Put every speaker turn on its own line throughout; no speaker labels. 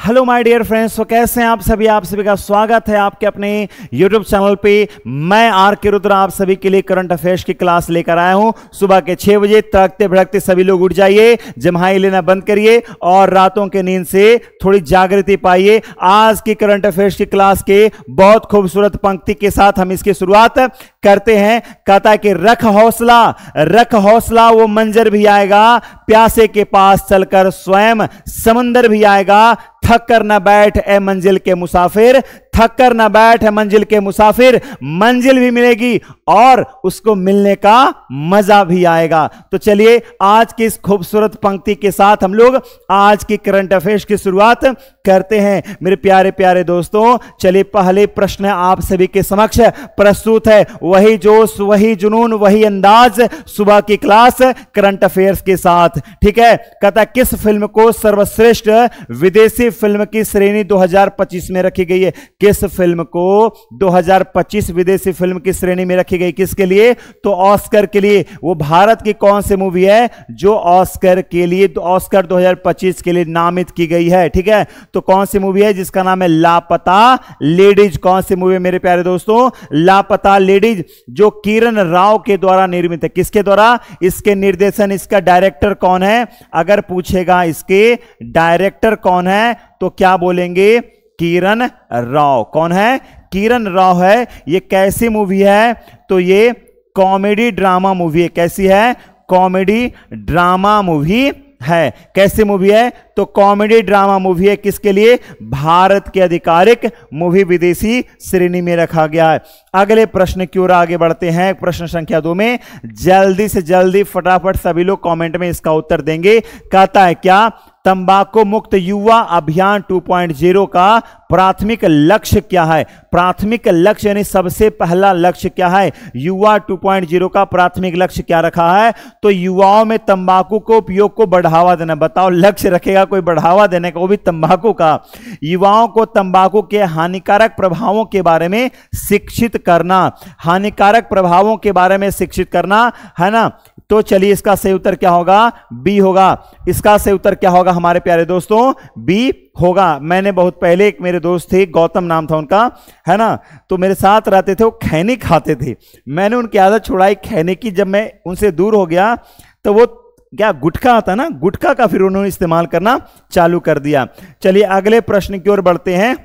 Hello my dear friends, तो कैसे हैं आप सभी का स्वागत है आपके अपने यूट्यूब चैनल पे। मैं आर के रुद्र आप सभी के लिए करंट अफेयर्स की क्लास लेकर आया हूं। सुबह के 6 बजे तड़कते भड़कते सभी लोग उठ जाइए, जम्हाई लेना बंद करिए और रातों के नींद से थोड़ी जागृति पाइए। आज की करंट अफेयर्स की क्लास के बहुत खूबसूरत पंक्ति के साथ हम इसकी शुरुआत करते हैं। कहता है कि रख हौसला वो मंजर भी आएगा, प्यासे के पास चलकर स्वयं समंदर भी आएगा। थक कर न बैठ ए मंजिल के मुसाफिर, थक कर न बैठ है मंजिल के मुसाफिर, मंजिल भी मिलेगी और उसको मिलने का मजा भी आएगा। तो चलिए आज की इस खूबसूरत पंक्ति के साथ हम लोग आज की करंट अफेयर्स की शुरुआत करते हैं। मेरे प्यारे प्यारे दोस्तों, चलिए पहले प्रश्न आप सभी के समक्ष प्रस्तुत है। वही जोश, वही जुनून, वही अंदाज, सुबह की क्लास करंट अफेयर्स के साथ। ठीक है, कहता है किस फिल्म को सर्वश्रेष्ठ विदेशी फिल्म की श्रेणी 2025 में रखी गई है? किस फिल्म को 2025 विदेशी फिल्म की श्रेणी में रखी गई? किसके लिए? तो ऑस्कर के लिए। वो भारत की कौन सी मूवी है जो ऑस्कर के लिए, ऑस्कर 2025 के लिए नामित की गई है? ठीक है, तो कौन सी मूवी है जिसका नाम है लापता लेडीज? कौन सी मूवी है मेरे प्यारे दोस्तों? लापता लेडीज, जो किरण राव के द्वारा निर्मित है। किसके द्वारा? इसके निर्देशन, इसका डायरेक्टर कौन है? अगर पूछेगा इसके डायरेक्टर कौन है तो क्या बोलेंगे? किरण राव। कौन है? किरण राव है। ये कैसी मूवी है? तो ये कॉमेडी ड्रामा मूवी है। कैसी है? कॉमेडी ड्रामा मूवी है। कैसी मूवी है? तो कॉमेडी ड्रामा मूवी है। किसके लिए? भारत के आधिकारिक मूवी विदेशी श्रेणी में रखा गया है। अगले प्रश्न की ओर आगे बढ़ते हैं। प्रश्न संख्या 2 में जल्दी से जल्दी फटाफट सभी लोग कमेंट में इसका उत्तर देंगे। कहता है क्या? तंबाकू मुक्त युवा अभियान 2.0 का प्राथमिक लक्ष्य क्या है? प्राथमिक लक्ष्य यानी सबसे पहला लक्ष्य क्या है? युवा 2.0 का प्राथमिक लक्ष्य क्या रखा है? तो युवाओं में तंबाकू को उपयोग को बढ़ावा देना। बताओ, लक्ष्य रखेगा कोई बढ़ावा देने का, वो भी तंबाकू का। युवाओं को तंबाकू के हानिकारक प्रभावों के बारे में शिक्षित करना, हानिकारक प्रभावों के बारे में शिक्षित करना, है ना? तो चलिए इसका सही उत्तर क्या होगा? बी होगा। इसका सही उत्तर क्या होगा हमारे प्यारे दोस्तों? बी होगा। मैंने बहुत पहले, एक मेरे दोस्त थे, गौतम नाम था उनका, है ना, तो मेरे साथ रहते थे, वो खैनी खाते थे। मैंने उनकी आदत छुड़ाई खैनी की। जब मैं उनसे दूर हो गया तो वो क्या गुटखा आता ना, गुटखा का फिर उन्होंने इस्तेमाल करना चालू कर दिया। चलिए अगले प्रश्न की ओर बढ़ते हैं।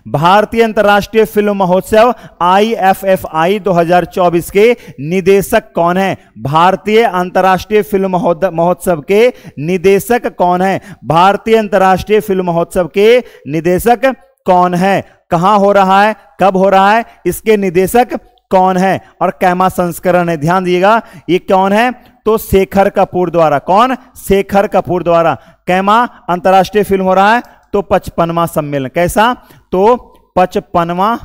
भारतीय अंतर्राष्ट्रीय फिल्म महोत्सव IFFI 2024 के निदेशक कौन है? भारतीय अंतर्राष्ट्रीय फिल्म महोत्सव के निदेशक कौन है? भारतीय अंतर्राष्ट्रीय फिल्म महोत्सव के निदेशक कौन है? कहां हो रहा है? कब हो रहा है? इसके निदेशक कौन है? और कैमा संस्करण है। ध्यान दिएगा, ये कौन है? तो शेखर कपूर द्वारा। कौन? शेखर कपूर द्वारा। कैमा अंतर्राष्ट्रीय फिल्म हो रहा है? तो 55वां सम्मेलन। कैसा? तो 55वां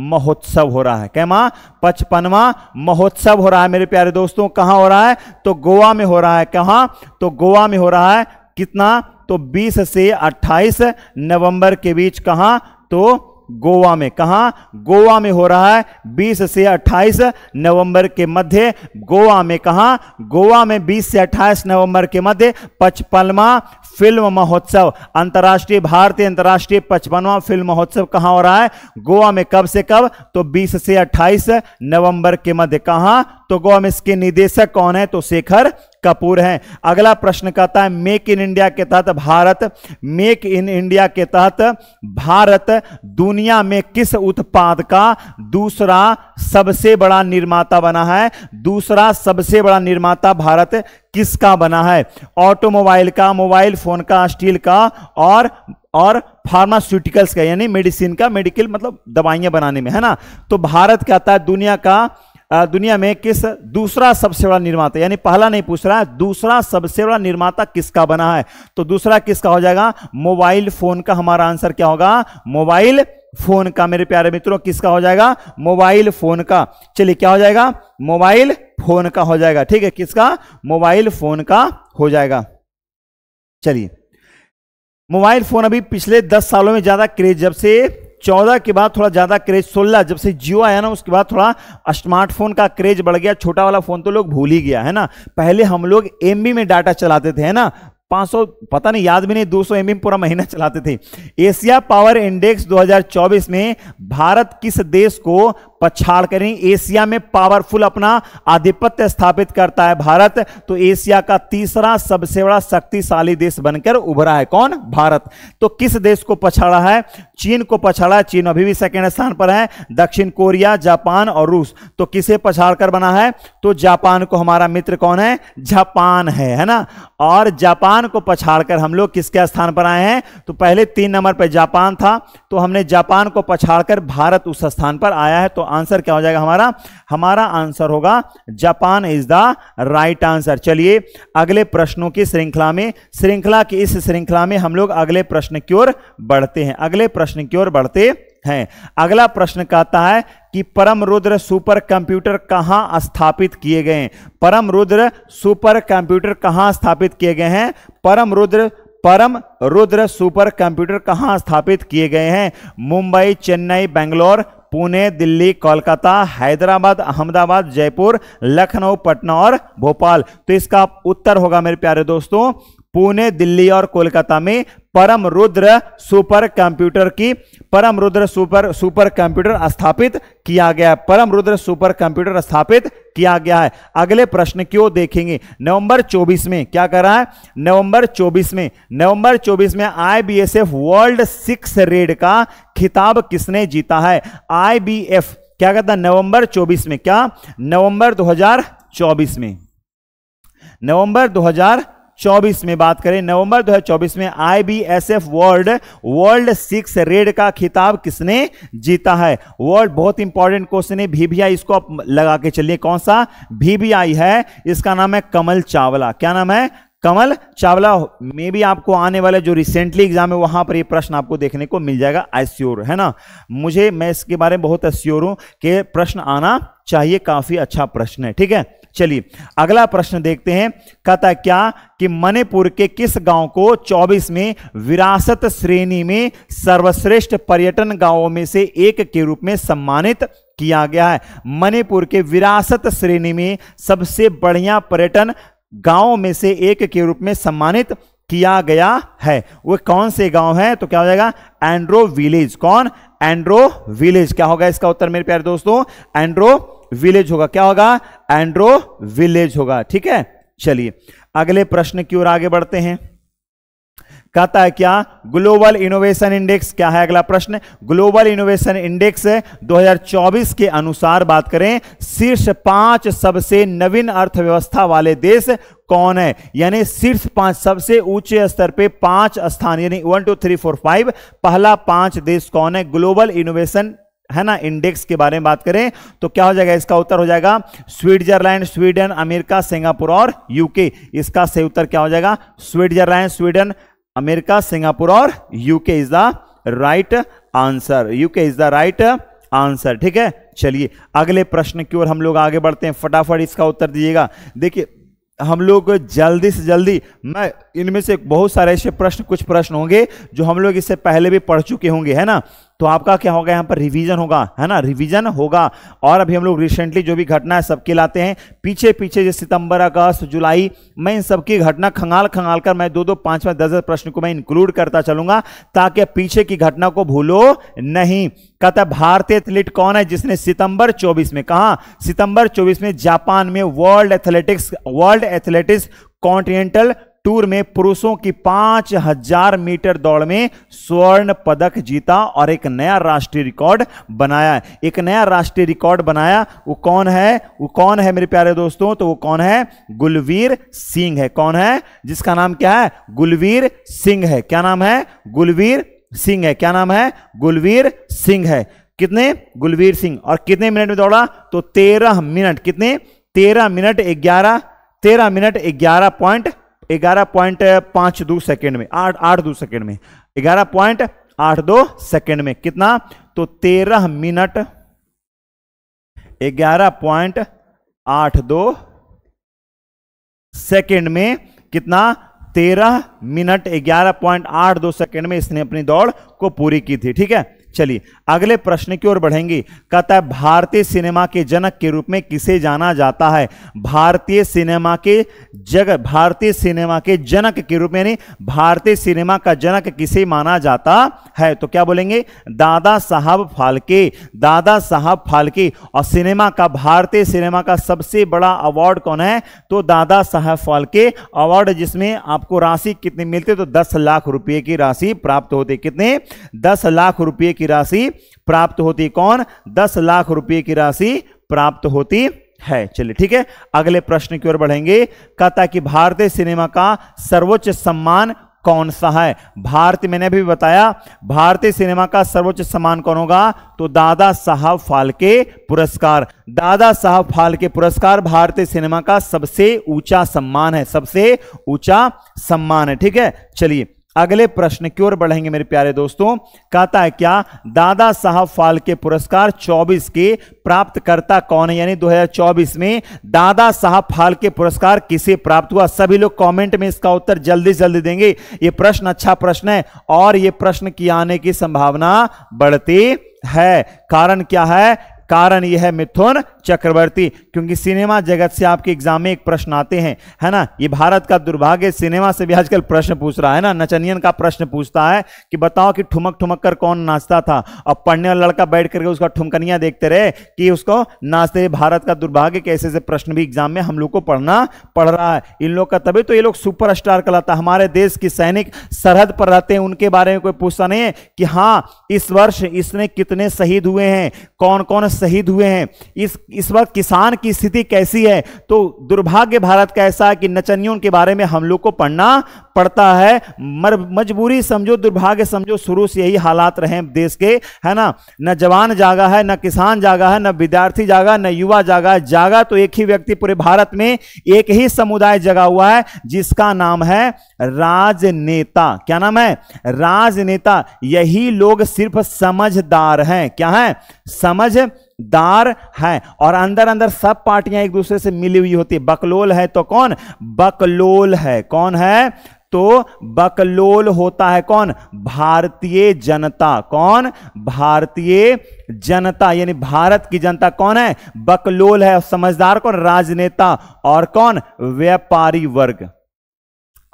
महोत्सव हो रहा है। कैमा? 55वां महोत्सव हो रहा है मेरे प्यारे दोस्तों। कहां हो रहा है? तो गोवा में हो रहा है। कहां? तो गोवा में हो रहा है। कितना? तो 20 से 28 नवंबर के बीच। कहां? तो गोवा में। कहां? गोवा में हो रहा है 20 से 28 नवंबर के मध्य। गोवा में। कहां? गोवा में 20 से 28 नवंबर के मध्य 55वां फिल्म महोत्सव, अंतर्राष्ट्रीय, भारतीय अंतर्राष्ट्रीय 55वां फिल्म महोत्सव कहां हो रहा है? गोवा में। कब से कब? तो 20 से 28 नवंबर के मध्य। कहां? तो गोवा में। इसके निदेशक कौन है? तो शेखर कपूर हैं। अगला प्रश्न कहता है मेक इन इंडिया के तहत भारत, मेक इन इंडिया के तहत भारत दुनिया में किस उत्पाद का दूसरा सबसे बड़ा निर्माता बना है? दूसरा सबसे बड़ा निर्माता भारत किसका बना है? ऑटोमोबाइल का, मोबाइल फोन का, स्टील का और फार्मास्यूटिकल्स का, यानी मेडिसिन का, मेडिकल मतलब दवाइयां बनाने में, है ना। तो भारत कहता है दुनिया में किस दूसरा सबसे बड़ा निर्माता, यानी पहला नहीं पूछ रहा है, दूसरा सबसे बड़ा निर्माता किसका बना है? तो दूसरा किसका हो जाएगा? मोबाइल फोन का। हमारा आंसर क्या होगा? मोबाइल फोन का। मेरे प्यारे मित्रों, किसका हो जाएगा? मोबाइल फोन का। चलिए क्या हो जाएगा? मोबाइल फोन का हो जाएगा। ठीक है, किसका? मोबाइल फोन का हो जाएगा। चलिए, मोबाइल फोन अभी पिछले 10 सालों में ज्यादा क्रेज, जब से 14 के बाद थोड़ा ज्यादा क्रेज, 16 जब से जियो आया ना उसके बाद थोड़ा स्मार्टफोन का क्रेज बढ़ गया। छोटा वाला फोन तो लोग भूल ही गया, है ना। पहले हम लोग एमबी में डाटा चलाते थे, है ना। 500 पता नहीं, याद भी नहीं, 200 एमबी पूरा महीना चलाते थे। एशिया पावर इंडेक्स 2024 में भारत किस देश को पछाड़ कर, एशिया में पावरफुल अपना आधिपत्य स्थापित करता है भारत, तो एशिया का तीसरा सबसे बड़ा शक्तिशाली देश बनकर उभरा है कौन? भारत। तो किस देश को पछाड़ा है? चीन को पछाड़ा है। चीन अभी भी सेकेंड स्थान पर है। दक्षिण कोरिया, जापान और रूस। तो किसे पछाड़ कर बना है? तो जापान को। हमारा मित्र कौन है? जापान है ना। और जापान को पछाड़कर हम लोग किसके स्थान पर आए हैं? तो पहले 3 नंबर पर जापान था, तो हमने जापान को पछाड़कर भारत उस स्थान पर आया है। तो आंसर क्या हो जाएगा हमारा? हमारा आंसर होगा Japan is the right answer. चलिए अगले प्रश्नों की श्रृंखला की इस श्रृंखला में हम लोग अगले प्रश्न की ओर बढ़ते हैं। अगला प्रश्न कहता है कि परम रुद्र सुपर कंप्यूटर कहां स्थापित किए गए हैं? परम रुद्र सुपर कंप्यूटर कहां स्थापित किए गए हैं? परम रुद्र सुपर कंप्यूटर कहां स्थापित किए गए हैं? मुंबई, चेन्नई, बेंगलोर, पुणे, दिल्ली, कोलकाता, हैदराबाद, अहमदाबाद, जयपुर, लखनऊ, पटना और भोपाल। तो इसका उत्तर होगा मेरे प्यारे दोस्तों पुणे, दिल्ली और कोलकाता में परम रुद्र सुपर कंप्यूटर स्थापित किया गया है। परम रुद्र सुपर कंप्यूटर स्थापित किया गया है। अगले प्रश्न की ओर देखेंगे। नवंबर 24 में क्या कर रहा है? नवंबर 24 में IBSF वर्ल्ड 6 रेड का खिताब किसने जीता है? IBF क्या कहता है? नवंबर 24 में, क्या? नवंबर 2024 में बात करें, नवंबर 2024 में IBSF वर्ल्ड 6 रेड का खिताब किसने जीता है? वर्ल्ड बहुत इंपॉर्टेंट क्वेश्चन है। VVI इसको आप लगा के चलिए। कौन सा VVI है? इसका नाम है कमल चावला। क्या नाम है? कमल चावला। में भी आपको आने वाले जो रिसेंटली एग्जाम है वहां पर ये प्रश्न आपको देखने को मिल जाएगा, एश्योर है ना। मैं इसके बारे में बहुत एश्योर हूं कि प्रश्न आना चाहिए। काफी अच्छा प्रश्न है, ठीक है। चलिए अगला प्रश्न देखते हैं। कहता है क्या कि मणिपुर के किस गांव को 24 में विरासत श्रेणी में सर्वश्रेष्ठ पर्यटन गांवों में से एक के रूप में सम्मानित किया गया है? मणिपुर के विरासत श्रेणी में सबसे बढ़िया पर्यटन गांवों में से एक के रूप में सम्मानित किया गया है। वो कौन से गांव है? तो क्या हो जाएगा? एंड्रो विलेज। कौन? एंड्रो विलेज। क्या होगा इसका उत्तर मेरे प्यारे दोस्तों? एंड्रो विलेज होगा। क्या होगा? एंड्रो विलेज होगा, ठीक है। चलिए अगले प्रश्न की ओर आगे बढ़ते हैं। कहता है क्या? ग्लोबल इनोवेशन इंडेक्स क्या है? अगला प्रश्न। ग्लोबल इनोवेशन इंडेक्स 2024 के अनुसार बात करें, शीर्ष 5 सबसे नवीन अर्थव्यवस्था वाले देश कौन है? यानी शीर्ष 5 सबसे ऊंचे स्तर पे 5 स्थान, यानी 1 2 3 4 5, पहला 5 देश कौन है ग्लोबल इनोवेशन है ना इंडेक्स के बारे में बात करें तो क्या हो जाएगा? इसका उत्तर हो जाएगा स्विट्जरलैंड, स्वीडन, अमेरिका, सिंगापुर और यूके। इसका सही उत्तर क्या हो जाएगा? स्विट्जरलैंड, स्वीडन, अमेरिका, सिंगापुर और UK is the right answer. UK is the right answer, ठीक है। चलिए अगले प्रश्न की ओर हम लोग आगे बढ़ते हैं। फटाफट इसका उत्तर दीजिएगा। देखिए हम लोग जल्दी से जल्दी, मैं इनमें से बहुत सारे ऐसे कुछ प्रश्न होंगे जो हम लोग इससे पहले भी पढ़ चुके होंगे, है ना। तो आपका क्या होगा? यहाँ पर रिवीजन होगा, है ना, रिवीजन होगा। और अभी हम लोग रिसेंटली जो भी घटना है सबके लाते हैं पीछे जो सितंबर, अगस्त, जुलाई, मैं इन सबकी घटना खंगाल कर मैं 2 2 5 5 10 प्रश्न को मैं इंक्लूड करता चलूंगा ताकि पीछे की घटना को भूलो नहीं। कहता भारतीय एथलीट कौन है जिसने सितंबर 24 में, कहा सितंबर 24 में जापान में वर्ल्ड एथलेटिक्स कॉन्टिनेंटल टूर में पुरुषों की 5000 मीटर दौड़ में स्वर्ण पदक जीता और एक नया राष्ट्रीय रिकॉर्ड बनाया। वो कौन है मेरे प्यारे दोस्तों? तो वो कौन है? गुलवीर सिंह है। कौन है? जिसका नाम क्या है? गुलवीर सिंह है। क्या नाम है? गुलवीर सिंह है। क्या नाम है? गुलवीर सिंह है। कितने? गुलवीर सिंह। और कितने मिनट में दौड़ा? तो 13 मिनट। कितने? 13 मिनट 11.52 सेकेंड में, 8.82 सेकेंड में, 11.82 सेकेंड में। कितना? तो 13 मिनट 11.82 सेकेंड में। कितना? 13 मिनट 11.82 सेकेंड में इसने अपनी दौड़ को पूरी की थी, ठीक है। चलिए अगले प्रश्न की ओर बढ़ेंगे। कहता है भारतीय सिनेमा के जनक के रूप में किसे जाना जाता है? भारतीय सिनेमा के जनक के रूप में, यानी भारतीय सिनेमा का जनक किसे माना जाता है? तो क्या बोलेंगे? दादा साहब फाल्के। दादा साहब फाल्के। और सिनेमा का, भारतीय सिनेमा का सबसे बड़ा अवार्ड कौन है? तो दादा साहब फाल्के अवार्ड, जिसमें आपको राशि कितनी मिलती है? तो 10 लाख रुपए की राशि प्राप्त होती। कितने? 10 लाख रुपए की राशि प्राप्त होती। कौन? 10 लाख रुपए की राशि प्राप्त होती है। चलिए ठीक है, अगले प्रश्न की ओर बढ़ेंगे। कहता है कि भारतीय सिनेमा का सर्वोच्च सम्मान कौन सा है? मैंने अभी बताया भारतीय सिनेमा का सर्वोच्च सम्मान कौन होगा? तो दादा साहब फाल्के पुरस्कार। दादा साहब फाल्के पुरस्कार भारतीय सिनेमा का सबसे ऊंचा सम्मान है, सबसे ऊंचा सम्मान है। ठीक है, चलिए अगले प्रश्न की ओर बढ़ेंगे मेरे प्यारे दोस्तों। कहता है क्या दादा साहब फाल्के पुरस्कार 24 के प्राप्तकर्ता कौन है? यानी 2024 में दादा साहब फाल्के पुरस्कार किसे प्राप्त हुआ? सभी लोग कमेंट में इसका उत्तर जल्दी जल्दी देंगे। यह प्रश्न अच्छा प्रश्न है और यह प्रश्न की आने की संभावना बढ़ती है। कारण क्या है? कारण यह है मिथुन चक्रवर्ती, क्योंकि सिनेमा जगत से आपके एग्जाम में एक प्रश्न आते हैं, है ना। ये भारत का दुर्भाग्य, सिनेमा से भी आजकल प्रश्न पूछ रहा है ना। नचनियन का प्रश्न पूछता है कि बताओ कि ठुमक ठुमक कर कौन नाचता था, और पढ़ने वाला लड़का बैठ करके उसका ठुमकनिया देखते रहे कि उसको नाचते। भारत का दुर्भाग्य कि ऐसे ऐसे प्रश्न भी एग्जाम में हम लोग को पढ़ना पड़ रहा है। इन लोग का तभी तो ये लोग सुपरस्टार कहलाता। हमारे देश की सैनिक सरहद पर रहते हैं, उनके बारे में कोई पूछता नहीं है कि हाँ इस वर्ष इसने कितने शहीद हुए हैं, कौन कौन शहीद हुए हैं, इस वक्त किसान की स्थिति कैसी है। तो दुर्भाग्य भारत का ऐसा है कि नचनियों के बारे में हम लोग को पढ़ना पड़ता है। मजबूरी समझो, दुर्भाग्य समझो, शुरू से यही हालात रहे देश के, है ना। न जवान जागा है, न किसान जागा है, न विद्यार्थी जागा, न युवा जागा है। जागा तो एक ही व्यक्ति पूरे भारत में, एक ही समुदाय जगा हुआ है, जिसका नाम है राजनेता। क्या नाम है? राजनेता। यही लोग सिर्फ समझदार हैं। क्या है? समझदार हैं। और अंदर अंदर सब पार्टियां एक दूसरे से मिली हुई होती है। बकलोल है तो कौन? बकलोल है। कौन है? तो बकलोल होता है कौन? भारतीय जनता। कौन? भारतीय जनता, यानी भारत की जनता कौन है? बकलोल है। समझदार कौन? राजनेता। और कौन? व्यापारी वर्ग।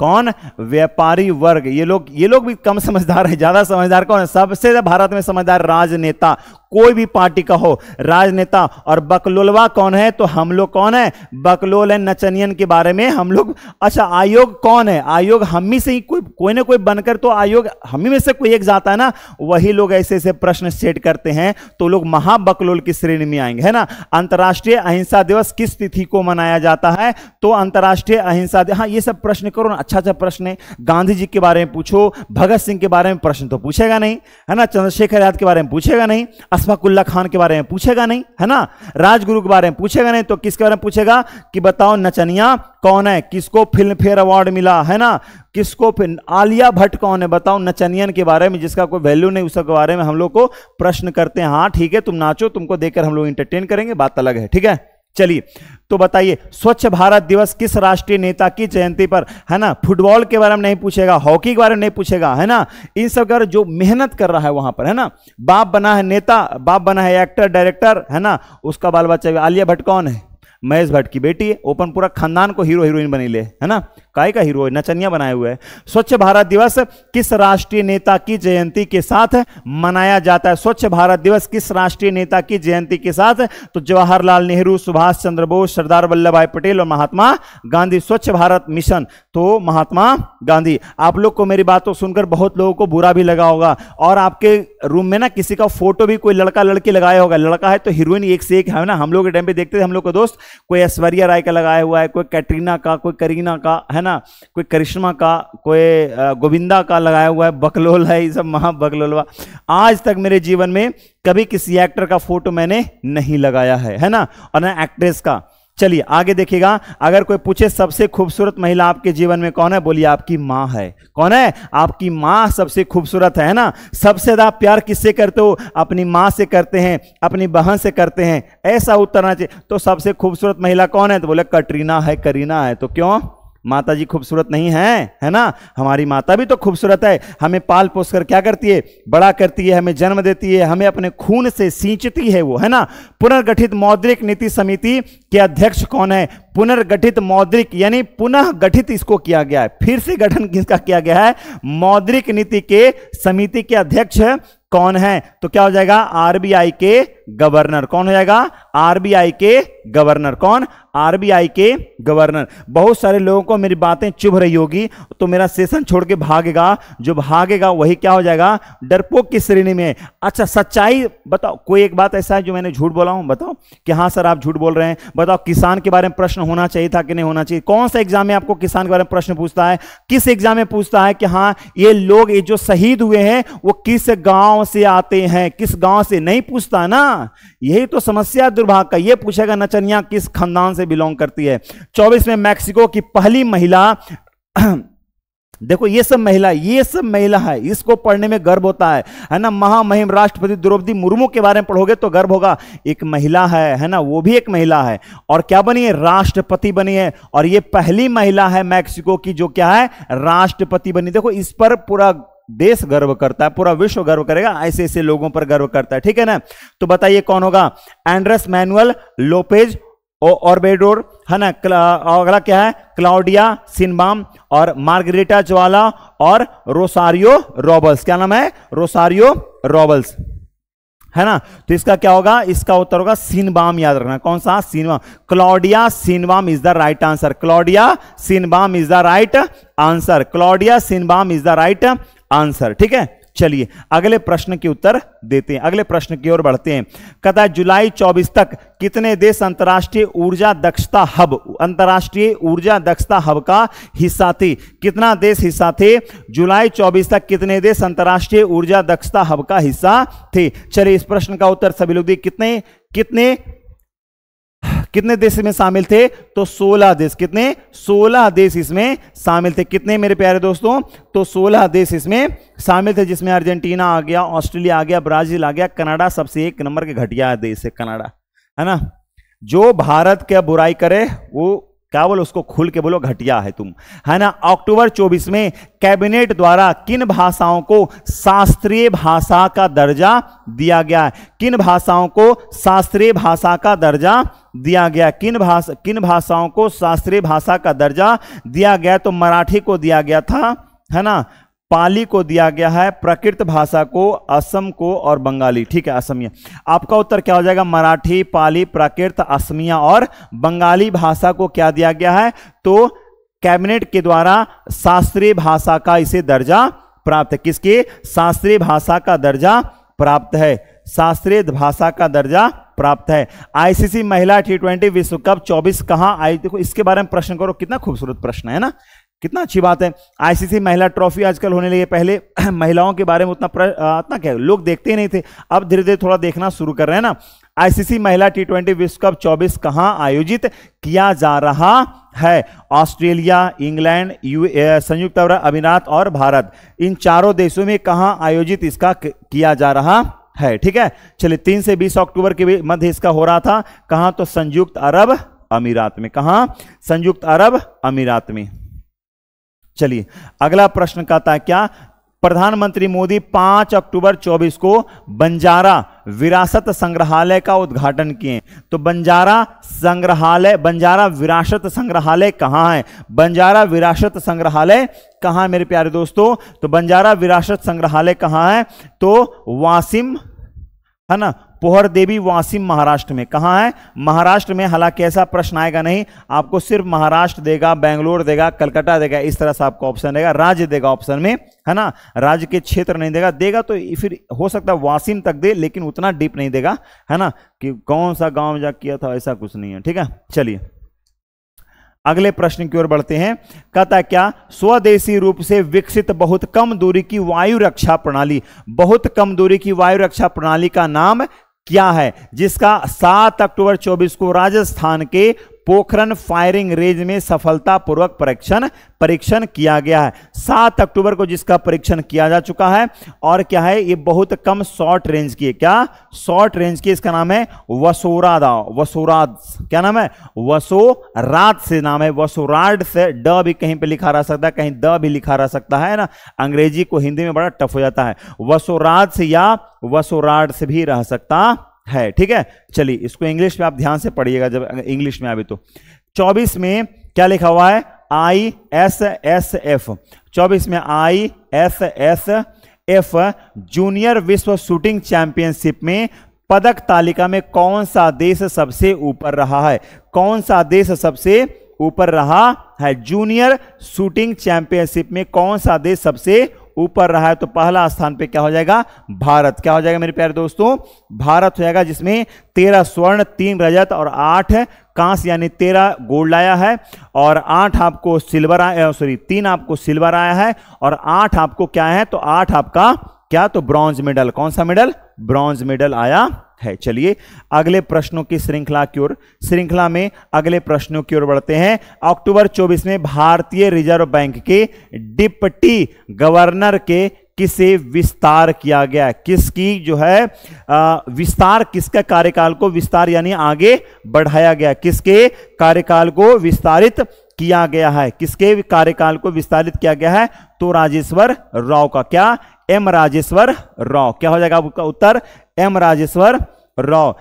कौन? व्यापारी वर्ग। ये लोग भी कम समझदार है। ज्यादा समझदार कौन है? सबसे ज्यादा भारत में समझदार राजनेता, कोई भी पार्टी का हो, राजनेता। और बकलोलवा कौन है? तो हम लोग कौन है? बकलोल है। नचनियन के बारे में हम लोग, अच्छा आयोग कौन है? आयोग हम ही से ही कोई ना कोई बनकर, तो आयोग हम ही में से कोई एक जाता है ना। वही लोग ऐसे ऐसे प्रश्न सेट करते हैं तो लोग महाबकलोल की श्रेणी में आएंगे, है ना। अंतर्राष्ट्रीय अहिंसा दिवस किस तिथि को मनाया जाता है? तो अंतर्राष्ट्रीय अहिंसा दिवस, हाँ ये सब प्रश्न करो ना, अच्छा प्रश्न है। गांधी जी के बारे में पूछो, भगत सिंह के बारे में प्रश्न तो पूछेगा नहीं, है ना। चंद्रशेखर आजाद के बारे में पूछेगा नहीं, अशफाकुल्ला खान के बारे में पूछेगा नहीं, है ना। राजगुरु के बारे में पूछेगा नहीं, तो किसके बारे में पूछेगा कि बताओ नचनिया कौन है, किसको फिल्म फेयर अवार्ड मिला, है ना। किसको फिर आलिया भट्ट कौन है, बताओ नचनियन के बारे में, जिसका कोई वैल्यू नहीं, उसके बारे में हम लोग को प्रश्न करते हैं। हाँ ठीक है, तुम नाचो, तुमको देखकर हम लोग इंटरटेन करेंगे, बात अलग है। ठीक है, चलिए तो बताइए स्वच्छ भारत दिवस किस राष्ट्रीय नेता की जयंती पर, है ना। फुटबॉल के बारे में नहीं पूछेगा, हॉकी के बारे में नहीं पूछेगा, है ना। इन सब के बारे में जो मेहनत कर रहा है वहां पर, है ना। बाप बना है नेता, बाप बना है एक्टर डायरेक्टर, है ना, उसका बाल बच्चा। आलिया भट्ट कौन है? महेश भट्ट की बेटी है। ओपन पूरा खानदान को हीरो हीरोइन बनी ले, है ना। काय का हीरो है? नचनिया बनाए हुए है। स्वच्छ भारत दिवस किस राष्ट्रीय नेता की जयंती के साथ मनाया जाता है? स्वच्छ भारत दिवस किस राष्ट्रीय नेता की जयंती के साथ? तो जवाहरलाल नेहरू, सुभाष चंद्र बोस, सरदार वल्लभ भाई पटेल और महात्मा गांधी। स्वच्छ भारत मिशन तो महात्मा गांधी। आप लोग को मेरी बातों सुनकर बहुत लोगों को बुरा भी लगा होगा, और आपके रूम में ना किसी का फोटो भी कोई लड़का लड़की लगाया होगा। लड़का है तो हीरोइन एक से एक है ना। हम लोग के टाइम पे देखते थे, हम लोग को दोस्त, कोई ऐश्वर्या राय का लगाया हुआ है, कोई कैटरीना का, कोई करीना का, है ना, कोई करिश्मा का, कोई गोविंदा का लगाया हुआ है। बकलोल है, ये सब महा बकलोलवा। आज तक मेरे जीवन में कभी किसी एक्टर का फोटो मैंने नहीं लगाया है ना, और ना एक्ट्रेस का। चलिए आगे देखिएगा, अगर कोई पूछे सबसे खूबसूरत महिला आपके जीवन में कौन है, बोलिए आपकी माँ है। कौन है? आपकी माँ सबसे खूबसूरत है ना। सबसे ज्यादा प्यार किससे करते हो? अपनी माँ से करते हैं, अपनी बहन से करते हैं, ऐसा उत्तर आना चाहिए। तो सबसे खूबसूरत महिला कौन है? तो बोले कटरीना है, करीना है। तो क्यों? माता जी खूबसूरत नहीं है ना? हमारी माता भी तो खूबसूरत है, हमें पाल पोस कर क्या करती है, बड़ा करती है, हमें जन्म देती है, हमें अपने खून से सींचती है वो, है ना? पुनर्गठित मौद्रिक नीति समिति के अध्यक्ष कौन है? पुनर्गठित मौद्रिक यानी पुनः गठित इसको किया गया है, फिर से गठन किसका किया गया है? मौद्रिक नीति के समिति के अध्यक्ष कौन है? तो क्या हो जाएगा? आरबीआई के गवर्नर। कौन हो जाएगा? आरबीआई के गवर्नर। कौन? आरबीआई के गवर्नर। बहुत सारे लोगों को मेरी बातें चुभ रही होगी तो मेरा सेशन छोड़ के भागेगा, जो भागेगा वही क्या हो जाएगा? डरपोक की श्रेणी में। अच्छा सच्चाई बताओ, कोई एक बात ऐसा है जो मैंने झूठ बोला हूं? बताओ कि हाँ सर आप झूठ बोल रहे हैं। बताओ किसान के बारे में प्रश्न होना चाहिए था कि नहीं होना चाहिए? कौन सा एग्जाम में आपको किसान के बारे में प्रश्न पूछता है? किस एग्जाम में पूछता है कि हाँ ये लोग ये जो शहीद हुए हैं वो किस गांव से आते हैं, किस गांव से? नहीं पूछता ना। यही तो समस्या दुर्भाग्य का। ये पूछेगा नचनिया किस खानदान से बिलोंग करती है। 24 में मैक्सिको की पहली महिला देखो ये सब महिला है, इसको पढ़ने में गर्व होता है ना? महामहिम राष्ट्रपति द्रौपदी मुर्मू के बारे में पढ़ोगे तो गर्व होगा, एक महिला है ना? वो भी एक महिला है और क्या बनी है? राष्ट्रपति बनी है। और ये पहली महिला है मैक्सिको की जो क्या है? राष्ट्रपति बनी। देखो इस पर पूरा देश गर्व करता है, पूरा विश्व गर्व करेगा, ऐसे ऐसे लोगों पर गर्व करता है, ठीक है ना? तो बताइए कौन होगा? एंड्रेस मैनुअल लोपेज ऑब्रेडोर, है ना? अगला क्या है? क्लाउडिया शिनबाम और मार्गरेटा ज्वाला और रोसारियो रॉबल्स। क्या नाम है? रोसारियो रॉबल्स, है ना? तो इसका क्या होगा? इसका उत्तर होगा शिनबाम। याद रखना कौन सा? Sheinbaum. Claudia Sheinbaum is the right answer. Claudia Sheinbaum is the right answer. Claudia Sheinbaum is the right answer, ठीक है? चलिए अगले प्रश्न के उत्तर देते हैं, अगले प्रश्न की ओर बढ़ते हैं। कहता जुलाई 24 तक कितने देश अंतर्राष्ट्रीय ऊर्जा दक्षता हब का हिस्सा थे? कितना देश हिस्सा थे? जुलाई 24 तक कितने देश अंतर्राष्ट्रीय ऊर्जा दक्षता हब का हिस्सा थे? चलिए इस प्रश्न का उत्तर सभी लोग कितने कितने कितने देश में शामिल थे? तो 16 देश। कितने? 16 देश इसमें शामिल थे। कितने मेरे प्यारे दोस्तों? तो 16 देश इसमें शामिल थे, जिसमें अर्जेंटीना आ गया, ऑस्ट्रेलिया आ गया, ब्राजील आ गया, कनाडा सबसे एक नंबर के घटिया देश है कनाडा, है ना? जो भारत के बुराई करे वो क्या बोलो? उसको खुल के बोलो घटिया है तुम, है ना? अक्टूबर 24 में कैबिनेट द्वारा किन भाषाओं को शास्त्रीय भाषा का दर्जा दिया गया? किन भाषाओं को शास्त्रीय भाषा का दर्जा दिया गया? किन भाषाओं को शास्त्रीय भाषा का दर्जा दिया गया? तो मराठी को दिया गया था, है ना? पाली को दिया गया है, प्राकृत भाषा को, असम को और बंगाली, ठीक है? असमिया। आपका उत्तर क्या हो जाएगा? मराठी, पाली, प्राकृत, असमिया और बंगाली भाषा को क्या दिया गया है? तो कैबिनेट के द्वारा शास्त्रीय भाषा का इसे दर्जा प्राप्त है। किसके? शास्त्रीय भाषा का दर्जा प्राप्त है, शास्त्रीय भाषा का दर्जा प्राप्त है। आईसीसी महिला T20 विश्व कप 24 कहां आई? देखो इसके बारे में प्रश्न करो, कितना खूबसूरत प्रश्न है ना? कितना अच्छी बात है। आईसीसी महिला ट्रॉफी आजकल होने लगी। पहले महिलाओं के बारे में उतना क्या लोग देखते ही नहीं थे, अब धीरे धीरे थोड़ा देखना शुरू कर रहे हैं ना। आईसीसी महिला T20 विश्व कप 24 कहां आयोजित किया जा रहा है? ऑस्ट्रेलिया, इंग्लैंड, संयुक्त अरब अमीरात और भारत, इन चारों देशों में कहां आयोजित इसका किया जा रहा है? ठीक है, चलिए 3 से 20 अक्टूबर के मध्य इसका हो रहा था। कहां? तो संयुक्त अरब अमीरात में। कहां? संयुक्त अरब अमीरात में। चलिए अगला प्रश्न कहता है क्या? प्रधानमंत्री मोदी 5 अक्टूबर 24 को बंजारा विरासत संग्रहालय का उद्घाटन किए। तो बंजारा विरासत संग्रहालय कहां है? बंजारा विरासत संग्रहालय कहां है मेरे प्यारे दोस्तों? तो बंजारा विरासत संग्रहालय कहां है? तो वासिम, है ना, पोहर देवी, वासिम, महाराष्ट्र में। कहां है? महाराष्ट्र में। हालांकि ऐसा प्रश्न आएगा नहीं, आपको सिर्फ महाराष्ट्र देगा, बेंगलोर देगा, कलकत्ता देगा, इस तरह से आपको ऑप्शन देगा, राज्य देगा ऑप्शन में, है ना, राज्य के क्षेत्र नहीं देगा। देगा तो फिर हो सकता है वासिम तक दे, लेकिन उतना डीप नहीं देगा, है ना, कि कौन सा गांव जा किया था, ऐसा कुछ नहीं है। ठीक है, चलिए अगले प्रश्न की ओर बढ़ते हैं। कहता है क्या? स्वदेशी रूप से विकसित बहुत कम दूरी की वायु रक्षा प्रणाली, बहुत कम दूरी की वायु रक्षा प्रणाली का नाम क्या है? जिसका 7 अक्टूबर 24 को राजस्थान के पोखरण फायरिंग रेंज में सफलतापूर्वक परीक्षण किया गया है। 7 अक्टूबर को जिसका परीक्षण किया जा चुका है। और क्या है, ये बहुत कम शॉर्ट रेंज की है। क्या शॉर्ट रेंज की, इसका नाम है वसोराद। वसोराद क्या नाम है, वसोराद से नाम है। वसोराड से ड भी कहीं पे लिखा रह सकता है, कहीं द भी लिखा रह सकता है ना। अंग्रेजी को हिंदी में बड़ा टफ हो जाता है। वसोराद से या वसोराड से भी रह सकता है। ठीक है, चलिए इसको इंग्लिश में आप ध्यान से पढ़िएगा जब इंग्लिश में आवे तो। 24 में क्या लिखा हुआ है, ISSF। 24 में ISSF जूनियर विश्व शूटिंग चैंपियनशिप में पदक तालिका में कौन सा देश सबसे ऊपर रहा है। कौन सा देश सबसे ऊपर रहा है, जूनियर शूटिंग चैंपियनशिप में कौन सा देश सबसे ऊपर रहा है। तो पहला स्थान पे क्या हो जाएगा, भारत। क्या हो जाएगा मेरे प्यारे दोस्तों, भारत हो जाएगा, जिसमें 13 स्वर्ण 3 रजत और 8 कांस्य यानी 13 गोल्ड आया है। और 8 आपको सिल्वर आया, 3 आपको सिल्वर आया है और 8 आपको क्या है, तो 8 आपका क्या, तो ब्रॉन्ज मेडल। कौन सा मेडल, ब्रॉन्ज मेडल आया है। चलिए अगले प्रश्नों की श्रृंखला में अगले प्रश्नों की ओर बढ़ते हैं। अक्टूबर 24 में भारतीय रिजर्व बैंक के डिप्टी गवर्नर के किसे विस्तार किया गया। किसकी जो है विस्तार, किसका कार्यकाल को विस्तार यानी आगे बढ़ाया गया। किसके कार्यकाल को विस्तारित किया गया है, किसके कार्यकाल को विस्तारित किया गया है, तो राजेश्वर राव का। क्या, एम राजेश्वर राव। क्या हो जाएगा आपका उत्तर, एम राजेश्वर राव।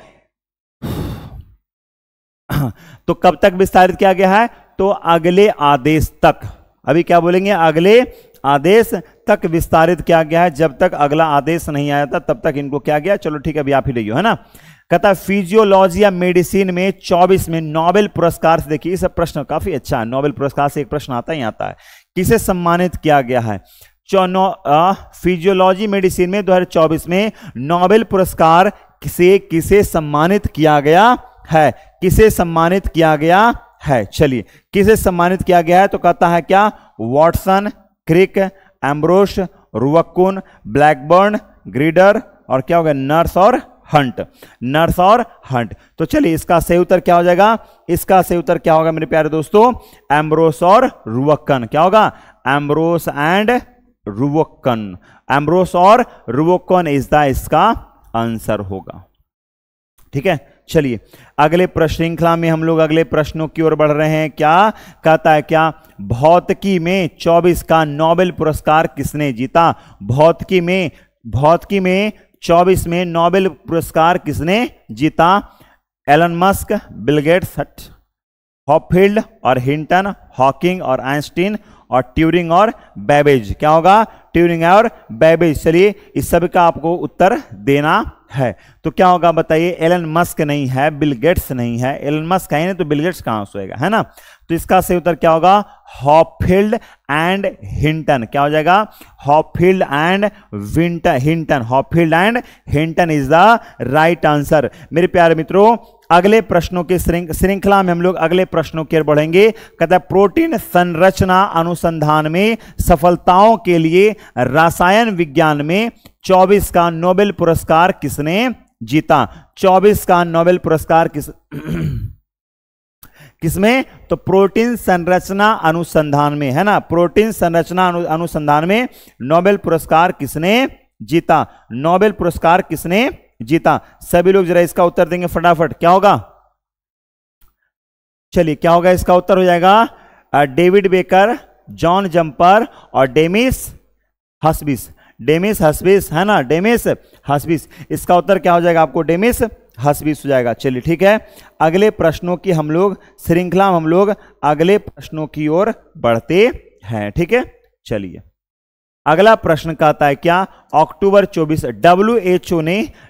तो कब तक विस्तारित किया गया है, तो अगले आदेश तक। अभी क्या बोलेंगे, अगले आदेश तक विस्तारित किया गया है। जब तक अगला आदेश नहीं आया था तब तक इनको क्या गया। चलो ठीक है, अभी आप ही लियो, है ना। कहता है फिजियोलॉजी या मेडिसिन में 24 में नोबेल पुरस्कार से, देखिए सब प्रश्न काफी अच्छा है, नोबेल पुरस्कार से एक प्रश्न आता ही आता है। किसे सम्मानित किया गया है, फिजियोलॉजी मेडिसिन में 2024 में नोबेल पुरस्कार से किसे सम्मानित किया गया है, किसे सम्मानित किया गया है। चलिए किसे सम्मानित किया गया है, तो कहता है क्या, वॉटसन, क्रिक, एम्ब्रोस, रुवक्कुन, ब्लैकबर्न, ग्रीडर और क्या होगा, नर्स और हंट। नर्स और हंट। तो चलिए इसका सही उत्तर क्या हो जाएगा, इसका सही उत्तर क्या होगा मेरे प्यारे दोस्तों, एम्ब्रोस और रुवक्कन। क्या होगा, एम्ब्रोस एंड रुवक्कन। एम्ब्रोस और रुवक्कन इज द इसका आंसर होगा। ठीक है, चलिए अगले प्रश्न श्रृंखला में हम लोग अगले प्रश्नों की ओर बढ़ रहे हैं। क्या कहता है, क्या भौतिकी में 24 का नोबेल पुरस्कार किसने जीता। भौतिकी में 24 में नोबेल पुरस्कार किसने जीता। Elon Musk, Bill Gates, Hopfield और हिंटन, हॉकिंग और आइंस्टीन और ट्यूरिंग और बेबेज। क्या होगा, ट्यूरिंग और बेबेज। चलिए इस सब का आपको उत्तर देना है। तो क्या होगा बताइए, एलन मस्क नहीं है, बिल गेट्स नहीं है। एलन मस्क है नहीं तो बिल गेट्स कहां से होएगा, है ना। तो इसका सही उत्तर क्या होगा, हॉपफील्ड एंड हिंटन। क्या हो जाएगा, Hopfield and Hinton. Hopfield and Hinton is the right answer. मेरे प्यारे मित्रों अगले प्रश्नों की श्रृंखला में हम लोग अगले प्रश्नों की ओर बढ़ेंगे। कहता है प्रोटीन संरचना अनुसंधान में सफलताओं के लिए रसायन विज्ञान में 24 का नोबेल पुरस्कार किसने जीता। 24 का नोबेल पुरस्कार किसमें, तो प्रोटीन संरचना अनुसंधान में, है ना। प्रोटीन संरचना अनुसंधान में नोबेल पुरस्कार किसने जीता। नोबेल पुरस्कार किसने जीता। सभी लोग जरा इसका उत्तर देंगे फटाफट। क्या होगा, चलिए क्या होगा, इसका उत्तर हो जाएगा डेविड बेकर, जॉन जंपर और डेमिस हस्बिस। डेमिस हस्बिस, है ना, डेमिस हस्बिस। इसका उत्तर क्या हो जाएगा आपको, डेमिस हस्बिस हो जाएगा। चलिए ठीक है, अगले प्रश्नों की हम लोग श्रृंखला में हम लोग अगले प्रश्नों की ओर बढ़ते हैं। ठीक है, चलिए अगला प्रश्न कहता है क्या, अक्टूबर 24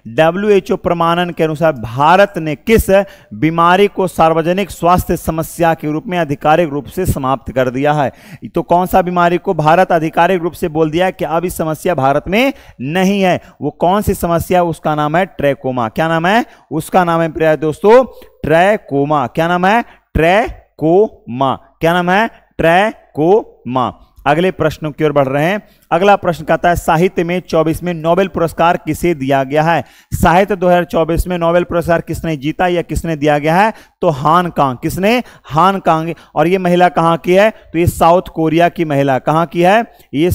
WHO प्रमाणन के अनुसार भारत ने किस बीमारी को सार्वजनिक स्वास्थ्य समस्या के रूप में आधिकारिक रूप से समाप्त कर दिया है। तो कौन सा बीमारी को भारत आधिकारिक रूप से बोल दिया है कि अब इस समस्या भारत में नहीं है। वो कौन सी समस्या है, उसका नाम है ट्रैकोमा। क्या नाम है, उसका नाम है प्रिय दोस्तों ट्रैकोमा। क्या नाम है, ट्रैकोमा। क्या नाम है, ट्रैकोमा। अगले प्रश्नों की ओर बढ़ रहे हैं। अगला प्रश्न कहता है साहित्य में 24वें नोबेल पुरस्कार किसे दिया गया है? साहित्य 2024 में नोबेल पुरस्कार किसने जीता या किसने दिया गया है? तो हान कांग। किसने? हान कांग। और ये महिला कहां की है? तो ये साउथ कोरिया की महिला। कहां की है? ये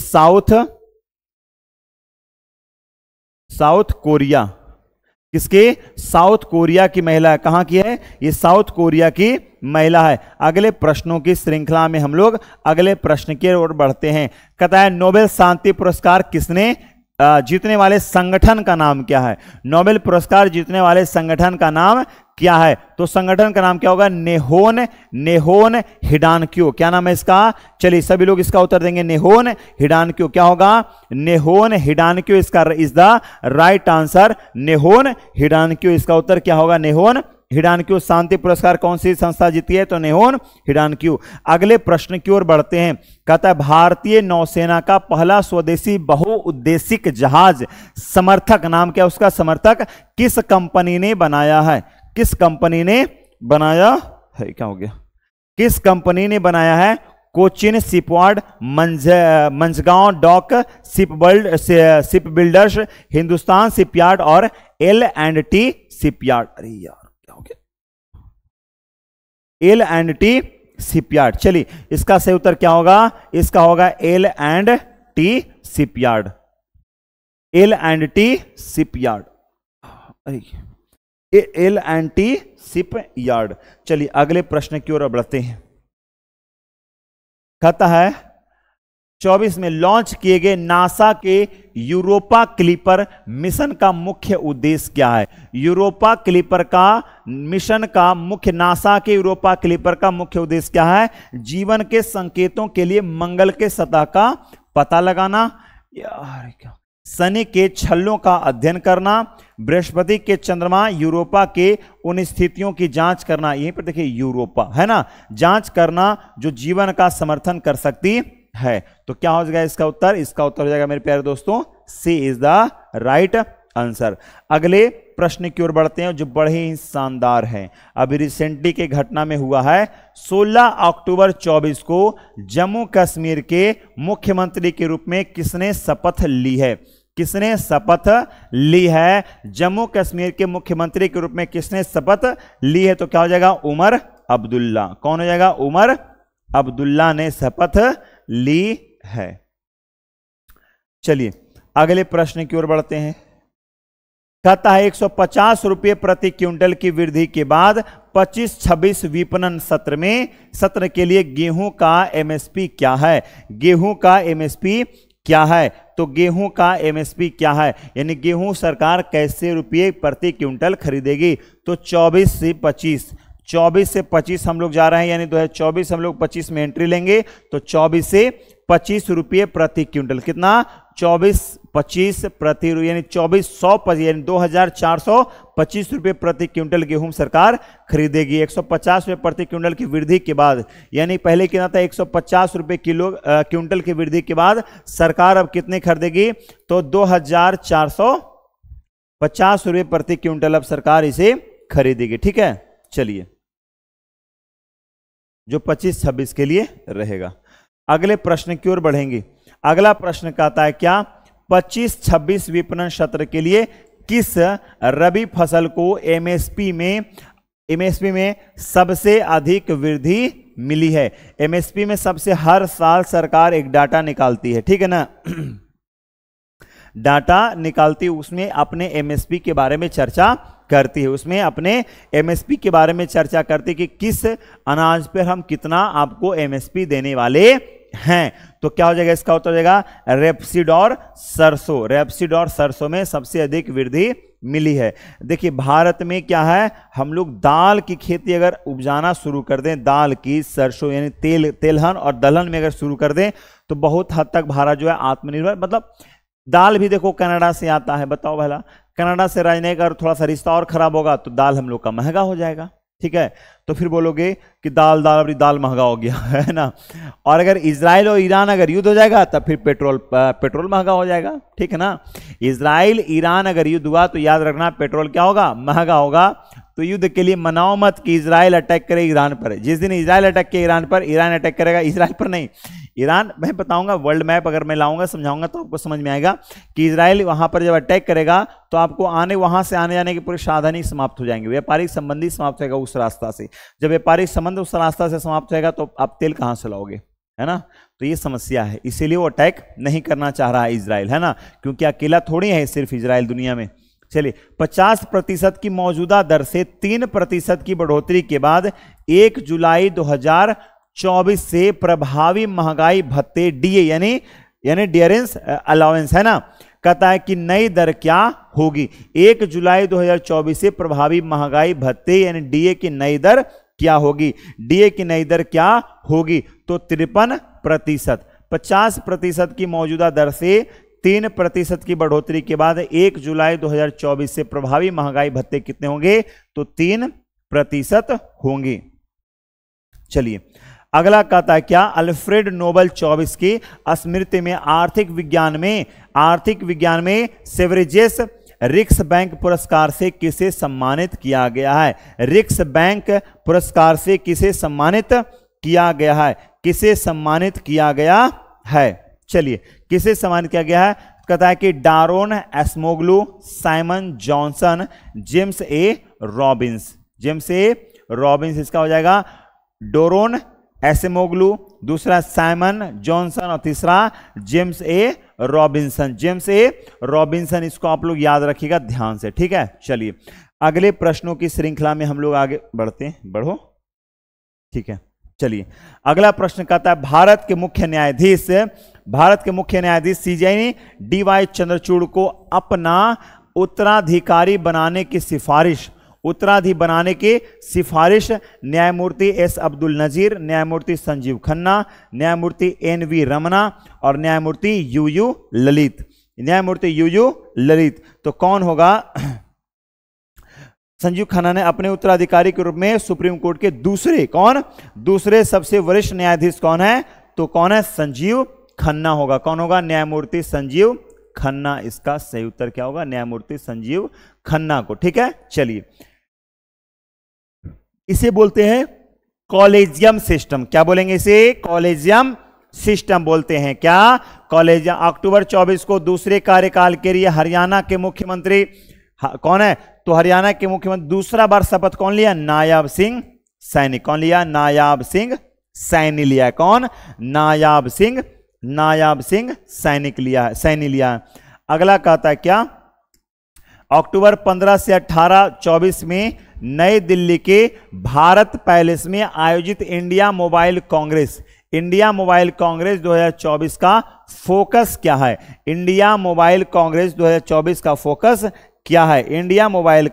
साउथ कोरिया। किसके? साउथ कोरिया की महिला है। कहां की है? ये साउथ कोरिया की महिला है। अगले प्रश्नों की श्रृंखला में हम लोग अगले प्रश्न की ओर बढ़ते हैं। कहता है नोबेल शांति पुरस्कार किसने जीतने वाले संगठन का नाम क्या है? नोबेल पुरस्कार जीतने वाले संगठन का नाम क्या है? तो संगठन का नाम क्या होगा? नेहोन हिडानक्यो। क्या नाम है इसका? चलिए सभी लोग इसका उत्तर देंगे। नेहोन हिडानक्यो। क्या होगा? नेहोन हिडानक्यो इसका इज द राइट आंसर। नेहोन हिडानक्यो इसका उत्तर क्या होगा? नेहोन हिडानक्यो। शांति पुरस्कार कौन सी संस्था जीती है? तो नेहोन हिडानक्यो। अगले प्रश्न की ओर बढ़ते हैं। कहता है भारतीय नौसेना का पहला स्वदेशी बहुउद्देशिक जहाज समर्थक, नाम क्या उसका? समर्थक किस कंपनी ने बनाया है? किस कंपनी ने बनाया है? क्या हो गया? किस कंपनी ने बनाया है? Cochin shipyard, Mazagon dock ship builders, Hindustan shipyard और L&T शिपयार्ड। अरे यार क्या हो गया? L&T shipyard. चलिए इसका सही उत्तर क्या होगा? इसका होगा L&T शिपयार्ड। L&T shipyard. अरे L&T शिपयार्ड। चलिए अगले प्रश्न की ओर बढ़ते हैं। कहता है 24 में लॉन्च किए गए नासा के यूरोपा क्लिपर मिशन का मुख्य उद्देश्य क्या है? यूरोपा क्लिपर का मिशन का मुख्य, नासा के यूरोपा क्लिपर का मुख्य उद्देश्य क्या है? जीवन के संकेतों के लिए मंगल के सतह का पता लगाना, यार क्या, शनि के छल्लों का अध्ययन करना, बृहस्पति के चंद्रमा यूरोपा के उन स्थितियों की जांच करना। यहीं पर देखिए यूरोपा है ना, जांच करना जो जीवन का समर्थन कर सकती है। तो क्या हो जाएगा इसका उत्तर? इसका उत्तर हो जाएगा मेरे प्यारे दोस्तों सी इज द राइट आंसर। अगले प्रश्न की ओर बढ़ते हैं जो बड़े ही शानदार है। अभी रिसेंटली के घटना में हुआ है। 16 अक्टूबर 24 को जम्मू कश्मीर के मुख्यमंत्री के रूप में किसने शपथ ली है? किसने शपथ ली है? जम्मू कश्मीर के मुख्यमंत्री के रूप में किसने शपथ ली है? तो क्या हो जाएगा? उमर अब्दुल्ला। कौन हो जाएगा? उमर अब्दुल्ला ने शपथ ली है। चलिए अगले प्रश्न की ओर बढ़ते हैं। कहता है 150 रुपये प्रति क्विंटल की वृद्धि के बाद 25-26 विपणन सत्र के लिए गेहूं का एमएसपी क्या है? गेहूं का एमएसपी क्या है? तो गेहूं का एमएसपी क्या है? यानी गेहूं सरकार कैसे रुपये प्रति क्विंटल खरीदेगी? तो 24 से 25 हम लोग जा रहे हैं, यानी 2024 हम लोग 25 में एंट्री लेंगे। तो 24 से 25 रुपये प्रति क्विंटल। कितना? 24-25 प्रति, यानी 2400, यानी 2425 रुपये प्रति क्विंटल गेहूं सरकार खरीदेगी। 150 रुपये प्रति क्विंटल की वृद्धि के बाद, यानी पहले कितना था? 150 रुपये क्विंटल की वृद्धि के बाद सरकार अब कितने खरीदेगी? तो 2450 रुपये प्रति क्विंटल अब सरकार इसे खरीदेगी। ठीक है, चलिए जो 25-26 के लिए रहेगा। अगले प्रश्न की ओर बढ़ेंगे। अगला प्रश्न कहता है क्या? 25-26 विपणन सत्र के लिए किस रबी फसल को एमएसपी में सबसे अधिक वृद्धि मिली है? एमएसपी में सबसे, हर साल सरकार एक डाटा निकालती है, ठीक है ना, डाटा निकालती, उसमें अपने एमएसपी के बारे में चर्चा करती है, उसमें अपने एमएसपी के बारे में चर्चा करती है कि किस अनाज पर हम कितना आपको एमएसपी देने वाले हैं। तो क्या हो जाएगा? इसका उत्तर हो जाएगा रेपसीड और सरसों। रेपसीड और सरसों में सबसे अधिक वृद्धि मिली है। देखिए भारत में क्या है, हम लोग दाल की खेती अगर उपजाना शुरू कर दें, दाल की, सरसों यानी तेलहन और दलहन में अगर शुरू कर दें तो बहुत हद तक भारत जो है आत्मनिर्भर, मतलब दाल भी देखो कनाडा से आता है, बताओ भला, कनाडा से राजने का थोड़ा सा रिश्ता और खराब होगा तो दाल हम लोग का महंगा हो जाएगा। ठीक है, तो फिर बोलोगे कि दाल महंगा हो गया है ना। और अगर इजराइल और ईरान अगर युद्ध हो जाएगा तब फिर पेट्रोल महंगा हो जाएगा। ठीक है ना, इजराइल ईरान अगर युद्ध हुआ तो याद रखना पेट्रोल क्या होगा? महंगा होगा। तो युद्ध के लिए मनाओ मत कि इजराइल अटैक करे ईरान पर। जिस दिन इजराइल अटैक किया ईरान पर, ईरान अटैक करेगा इजराइल पर नहीं, ईरान, मैं बताऊंगा वर्ल्ड मैप अगर मैं लाऊंगा समझाऊंगा तो आपको समझ में आएगा कि इजराइल वहां पर जब अटैक करेगा तो आपको वहां से आने जाने के पूरे साधन ही समाप्त हो जाएंगे, व्यापारिक संबंधी समाप्त होगा उस रास्ता से। जब व्यापारिक संबंध उस रास्ता से समाप्त होगा तो आप तेल कहां से लाओगे, है ना। तो ये समस्या है, इसीलिए वो अटैक नहीं करना चाह रहा है इजराइल, है ना, क्योंकि अकेला थोड़ी है सिर्फ इजराइल दुनिया में। चलिए 50% की मौजूदा दर से 3% की बढ़ोतरी के बाद 1 जुलाई 2024 से प्रभावी महंगाई भत्ते डीए यानी डियरेंस अलाउंस, है ना, कहता है कि नई दर क्या होगी। 1 जुलाई 2024 से प्रभावी महंगाई भत्ते यानी डीए की नई दर क्या होगी। डीए की नई दर क्या होगी तो 53%। 50% की मौजूदा दर से 3% की बढ़ोतरी के बाद 1 जुलाई 2024 से प्रभावी महंगाई भत्ते कितने होंगे तो 3% होंगे। चलिए अगला कहता है क्या, अल्फ्रेड नोबेल 24 की स्मृति में आर्थिक विज्ञान में सेवरेजेस रिक्स बैंक पुरस्कार से किसे सम्मानित किया गया है। रिक्स बैंक पुरस्कार से किसे सम्मानित किया गया है, किसे सम्मानित किया गया है। चलिए किसे सम्मानित किया गया है, कहता है कि Daron Acemoglu, Simon Johnson, James A Robinson. James A Robinson इसका हो जाएगा डोरोन एस्मोग्लू, दूसरा साइमन जॉनसन और तीसरा जेम्स ए रॉबिन्सन। जेम्स ए रॉबिन्सन, इसको आप लोग याद रखिएगा ध्यान से, ठीक है। चलिए अगले प्रश्नों की श्रृंखला में हम लोग आगे बढ़ते हैं, बढ़ो, ठीक है। चलिए अगला प्रश्न कहता है भारत के मुख्य न्यायाधीश सीजेआई ने डीवाई चंद्रचूड़ को अपना उत्तराधिकारी बनाने की सिफारिश न्यायमूर्ति एस अब्दुल नजीर, न्यायमूर्ति संजीव खन्ना, न्यायमूर्ति एन.वी. रमना और न्यायमूर्ति यूयू ललित। तो कौन होगा, संजीव खन्ना ने अपने उत्तराधिकारी के रूप में सुप्रीम कोर्ट के दूसरे सबसे वरिष्ठ न्यायाधीश कौन है तो कौन है, संजीव खन्ना होगा। कौन होगा, न्यायमूर्ति संजीव खन्ना। इसका सही उत्तर क्या होगा, न्यायमूर्ति संजीव खन्ना को, ठीक है। चलिए इसे बोलते हैं कॉलेजियम सिस्टम। क्या बोलेंगे इसे, कॉलेजियम सिस्टम बोलते हैं। क्या, कॉलेजियम। अक्टूबर 24 को दूसरे कार्यकाल के लिए हरियाणा के मुख्यमंत्री कौन है तो हरियाणा के मुख्यमंत्री दूसरा बार शपथ कौन लिया, नायाब सिंह सैनी। कौन लिया, नायाब सिंह सैनी लिया। कौन, नायाब सिंह सैनी लिया है। अगला कहता है क्या, अक्टूबर 15 से 18 24 में नई दिल्ली के भारत पैलेस में आयोजित इंडिया मोबाइल कांग्रेस 2024 का फोकस क्या है। इंडिया मोबाइल कांग्रेस 2024 का फोकस क्या है। इंडिया मोबाइल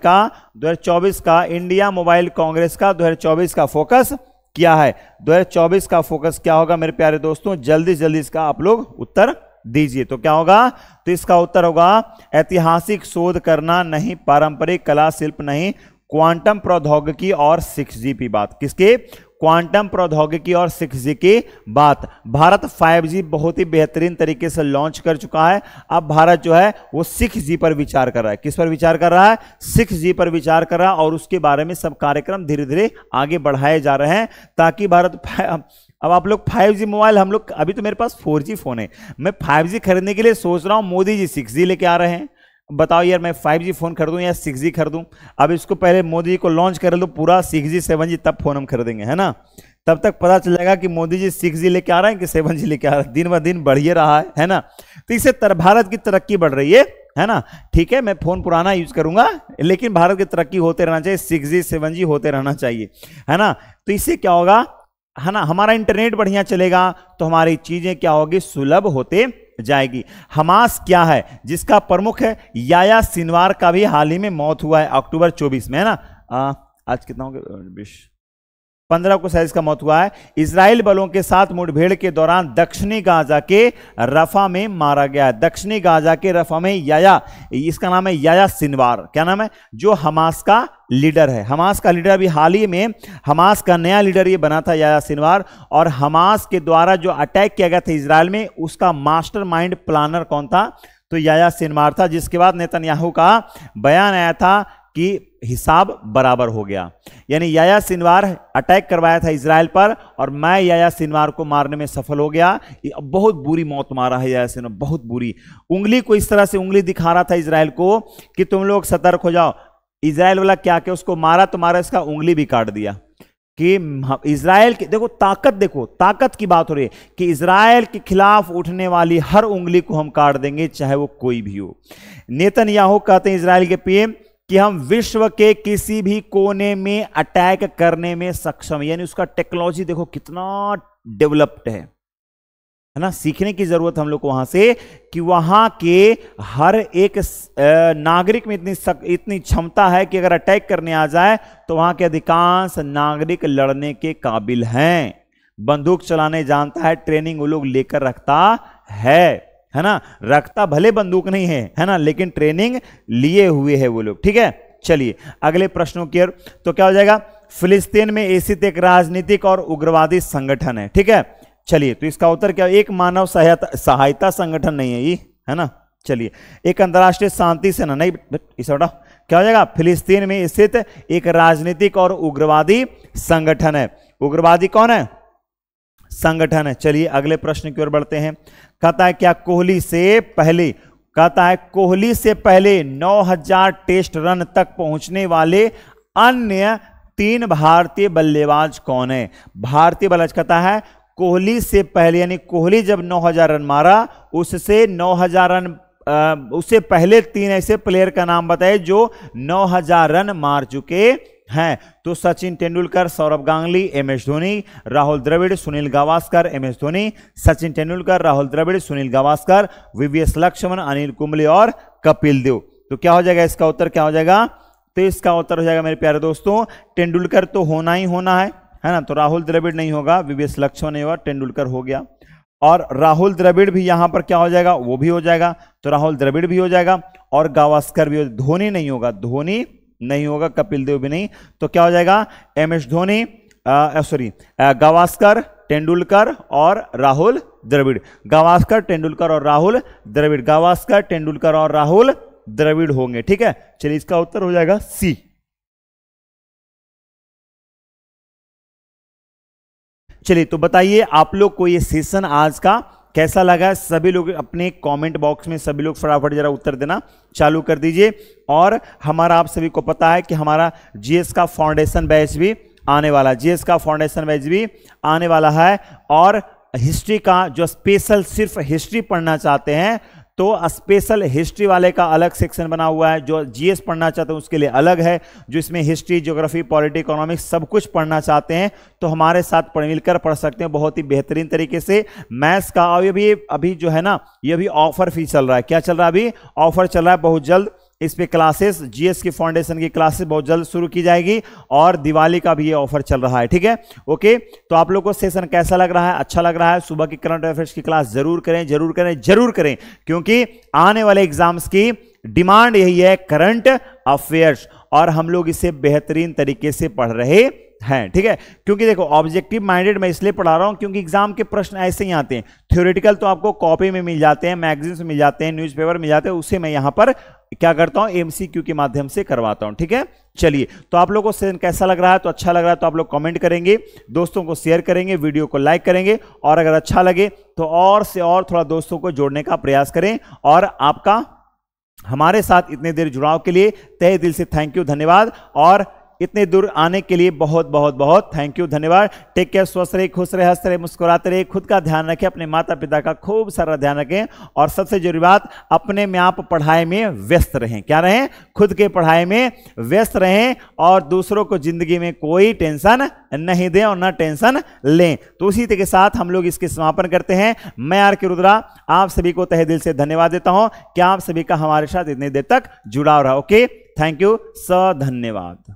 कांग्रेस का 2024 का फोकस क्या है। 2024 का फोकस क्या होगा मेरे प्यारे दोस्तों, जल्दी जल्दी इसका आप लोग उत्तर दीजिए। तो क्या होगा, तो इसका उत्तर होगा ऐतिहासिक शोध करना नहीं, पारंपरिक कला शिल्प नहीं, क्वांटम प्रौद्योगिकी और 6G की बात। किसके, क्वांटम प्रौद्योगिकी और 6G की बात। भारत 5G बहुत ही बेहतरीन तरीके से लॉन्च कर चुका है। अब भारत जो है वो 6G पर विचार कर रहा है। किस पर विचार कर रहा है, 6G पर विचार कर रहा है। और उसके बारे में सब कार्यक्रम धीरे धीरे आगे बढ़ाए जा रहे हैं ताकि भारत अब आप लोग 5G मोबाइल, हम लोग अभी तो मेरे पास 4G फोन है, मैं 5G खरीदने के लिए सोच रहा हूं, मोदी जी 6G लेके आ रहे हैं। बताओ यार, मैं 5G फोन खरीदूं या 6G खरीदूं। अब इसको पहले मोदी जी को लॉन्च कर लो पूरा 6G 7G, तब फोन हम खरीदेंगे, है ना। तब तक पता चल जाएगा कि मोदी जी 6G लेके आ रहे हैं कि 7G लेके आ रहे हैं। दिन ब दिन बढ़ ही रहा है ना। तो इससे भारत की तरक्की बढ़ रही है ना। ठीक है, मैं फोन पुराना यूज करूंगा लेकिन भारत की तरक्की होते रहना चाहिए, 6G 7G होते रहना चाहिए, है ना। तो इससे क्या होगा, है ना, हमारा इंटरनेट बढ़िया चलेगा तो हमारी चीजें क्या होगी, सुलभ होते जाएगी। हमास क्या है, जिसका प्रमुख है याया सिनवार का भी हाल ही में मौत हुआ है अक्टूबर 24 में, है ना। आज कितना हो गया, 15 को शायद इसका मौत हुआ है। इजराइल बलों के साथ मुठभेड़ के दौरान दक्षिणी गाजा के रफा में मारा गया है। दक्षिणी गाजा के रफा में याया, इसका नाम है याया सिनवार, क्या नाम है, जो हमास का लीडर है। हमास का लीडर अभी हाल ही में हमास का नया लीडर ये बना था याया सिनवार। और हमास के द्वारा जो अटैक किया गया था इजराइल में, उसका मास्टरमाइंड प्लानर कौन था, तो याया सिनवार था। जिसके बाद नेतन्याहू का बयान आया था कि हिसाब बराबर हो गया। यानी याह्या सिनवार अटैक करवाया था इजराइल पर और मैं याह्या सिनवार को मारने में सफल हो गया। बहुत बुरी मौत मारा है याह्या सिनवार, बहुत बुरी। उंगली को इस तरह से उंगली दिखा रहा था इजराइल को कि तुम लोग सतर्क हो जाओ। इजराइल वाला क्या क्या उसको मारा तो मारा, इसका उंगली भी काट दिया। कि इजराइल की देखो ताकत की बात हो रही है कि इजराइल के खिलाफ उठने वाली हर उंगली को हम काट देंगे, चाहे वो कोई भी हो। नेतन्याहू कहते हैं इजराइल के पीएम कि हम विश्व के किसी भी कोने में अटैक करने में सक्षम, यानी उसका टेक्नोलॉजी देखो कितना डेवलप्ड है ना। सीखने की जरूरत हम लोग को वहां से कि वहां के हर एक नागरिक में इतनी क्षमता है कि अगर अटैक करने आ जाए तो वहां के अधिकांश नागरिक लड़ने के काबिल हैं। बंदूक चलाने जानता है, ट्रेनिंग वो लोग लेकर रखता है ना। रखता भले बंदूक नहीं है ना, लेकिन ट्रेनिंग लिए हुए है वो लोग। ठीक है, चलिए अगले प्रश्नों की ओर। तो क्या हो जाएगा, फिलिस्तीन में एसित एक राजनीतिक और उग्रवादी संगठन है। ठीक है, चलिए तो इसका उत्तर क्या, एक मानव सहायता संगठन नहीं है ये, है ना। चलिए, एक अंतर्राष्ट्रीय शांति सेना नहीं, इसे हटाओ। क्या हो जाएगा, फिलिस्तीन में स्थित एक राजनीतिक और उग्रवादी संगठन है। उग्रवादी कौन है, संगठन है। चलिए अगले प्रश्न की ओर बढ़ते हैं। कहता है क्या कोहली से पहले 9000 टेस्ट रन तक पहुंचने वाले अन्य 3 भारतीय बल्लेबाज कौन है। भारतीय बल्लेबाज कहता है कोहली से पहले, यानी कोहली जब 9000 रन मारा उससे 9000 रन उससे पहले 3 ऐसे प्लेयर का नाम बताए जो 9000 रन मार चुके हैं। तो Sachin Tendulkar, Sourav Ganguly, MS Dhoni, Rahul Dravid, Sunil Gavaskar, MS Dhoni, Sachin Tendulkar, Rahul Dravid, Sunil Gavaskar, VVS Laxman, Anil Kumble और कपिल देव। तो क्या हो जाएगा इसका उत्तर, क्या हो जाएगा, तो इसका उत्तर हो जाएगा मेरे प्यारे दोस्तों, तेंदुलकर तो होना ही होना है ना। तो राहुल द्रविड़ नहीं होगा, वीवीएस लक्ष्मण नहीं होगा, तेंदुलकर हो गया। और राहुल द्रविड़ भी यहां पर क्या हो जाएगा, वो भी हो जाएगा। तो राहुल द्रविड़ भी हो जाएगा और गावस्कर भी हो, धोनी नहीं होगा, धोनी नहीं होगा, कपिल देव भी नहीं। तो क्या हो जाएगा, एमएस धोनी, गावस्कर, तेंदुलकर और राहुल द्रविड़। गावस्कर, तेंदुलकर और राहुल द्रविड़, गावस्कर, तेंदुलकर और राहुल द्रविड़ होंगे। ठीक है, चलिए इसका उत्तर हो जाएगा सी। चलिए तो बताइए आप लोग को ये सेशन आज का कैसा लगा। सभी लोग अपने कमेंट बॉक्स में सभी लोग फटाफट जरा उत्तर देना चालू कर दीजिए। और हमारा आप सभी को पता है कि हमारा जीएस का फाउंडेशन बैच भी आने वाला है, जीएस का फाउंडेशन बैच भी आने वाला है। और हिस्ट्री का जो स्पेशल सिर्फ हिस्ट्री पढ़ना चाहते हैं तो स्पेशल हिस्ट्री वाले का अलग सेक्शन बना हुआ है। जो जीएस पढ़ना चाहते हैं उसके लिए अलग है, जो इसमें हिस्ट्री, ज्योग्राफी, पॉलिटी, इकोनॉमिक्स सब कुछ पढ़ना चाहते हैं तो हमारे साथ मिलकर पढ़ सकते हैं बहुत ही बेहतरीन तरीके से। मैथ्स का और ये अभी जो है ना, ये भी ऑफर फी चल रहा है। क्या चल रहा है, अभी ऑफर चल रहा है। बहुत जल्द इस पे क्लासेस, जीएस की फाउंडेशन की क्लासेस बहुत जल्द शुरू की जाएगी और दिवाली का भी ये ऑफर चल रहा है। ठीक है, ओके। तो आप लोगों को सेशन कैसा लग रहा है, अच्छा लग रहा है। सुबह की करंट अफेयर्स की क्लास जरूर करें, जरूर करें, जरूर करें, क्योंकि आने वाले एग्जाम्स की डिमांड यही है, करंट अफेयर्स, और हम लोग इसे बेहतरीन तरीके से पढ़ रहे हैं। ठीक है, क्योंकि देखो ऑब्जेक्टिव माइंडेड मैं इसलिए पढ़ा रहा हूं क्योंकि एग्जाम के प्रश्न ऐसे ही आते हैं। थ्योरेटिकल तो आपको कॉपी में मिल जाते हैं, मैगजीन्स में मिल जाते हैं, न्यूज़पेपर मिल जाते हैं, उसे मैं यहां पर क्या करता हूं, एमसीक्यू के माध्यम से करवाता हूं। ठीक है, चलिए तो आप लोगों को सेशन कैसा लग रहा है, तो अच्छा लग रहा है तो आप लोग कमेंट करेंगे, दोस्तों को शेयर करेंगे, वीडियो को लाइक करेंगे, और अगर अच्छा लगे तो और से और थोड़ा दोस्तों को जोड़ने का प्रयास करें। और आपका हमारे साथ इतने देर जुड़ाव के लिए तहे दिल से थैंक यू, धन्यवाद। और इतने दूर आने के लिए बहुत बहुत बहुत थैंक यू, धन्यवाद। टेक केयर, स्वस्थ रहे, खुश रहे, हंसते रहे, मुस्कुराते रहे, खुद का ध्यान रखें, अपने माता पिता का खूब सारा ध्यान रखें, और सबसे जरूरी बात, अपने में आप पढ़ाई में व्यस्त रहें। क्या रहें, खुद के पढ़ाई में व्यस्त रहें, और दूसरों को जिंदगी में कोई टेंशन नहीं दें और ना टेंशन लें। तो उसी के साथ हम लोग इसके समापन करते हैं। मैं आर.के. रुद्रा आप सभी को तहे दिल से धन्यवाद देता हूं कि आप सभी का हमारे साथ इतनी देर तक जुड़ाव रहा। ओके, थैंक यू, धन्यवाद।